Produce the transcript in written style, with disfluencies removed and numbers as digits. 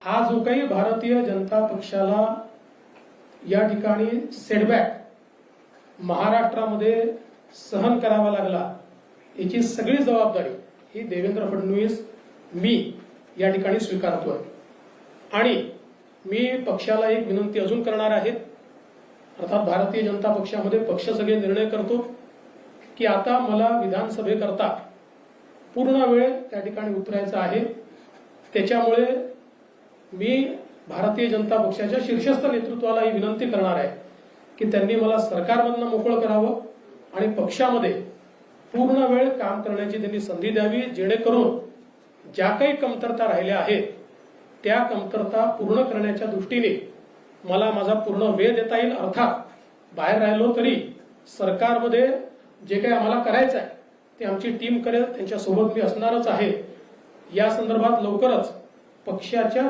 हा जो काही भारतीय जनता पक्षाला या ठिकाणी सेटबॅक महाराष्ट्रामध्ये सहन करावा लागला, याची सगळी जबाबदारी ही देवेंद्र फडणवीस मी या ठिकाणी स्वीकारतोय। आणि मी पक्षाला एक विनंती अजून करणार आहे, अर्थात भारतीय जनता पक्षामध्ये पक्ष सगळे निर्णय करतो की आता मला विधानसभेकरता पूर्ण वेळ त्या ठिकाणी उतरायचा आहे। त्याच्यामुळे मी भारतीय जनता पक्षाच्या शीर्षस्थ नेतृत्वाला ही विनंती करणार आहे की त्यांनी मला सरकारमधून मोकळं करावं आणि पक्षामध्ये पूर्ण वेळ काम करण्याची त्यांनी संधी द्यावी, जेणेकरून ज्या काही कमतरता राहिल्या आहेत त्या कमतरता पूर्ण करण्याच्या दृष्टीने मला माझा पूर्ण वेळ देता येईल। अर्थात बाहेर राहिलो तरी सरकारमध्ये जे काही आम्हाला करायचं आहे ते आमची टीम करेल, त्यांच्यासोबत मी असणारच आहे। या संदर्भात लवकरच पक्षाच्या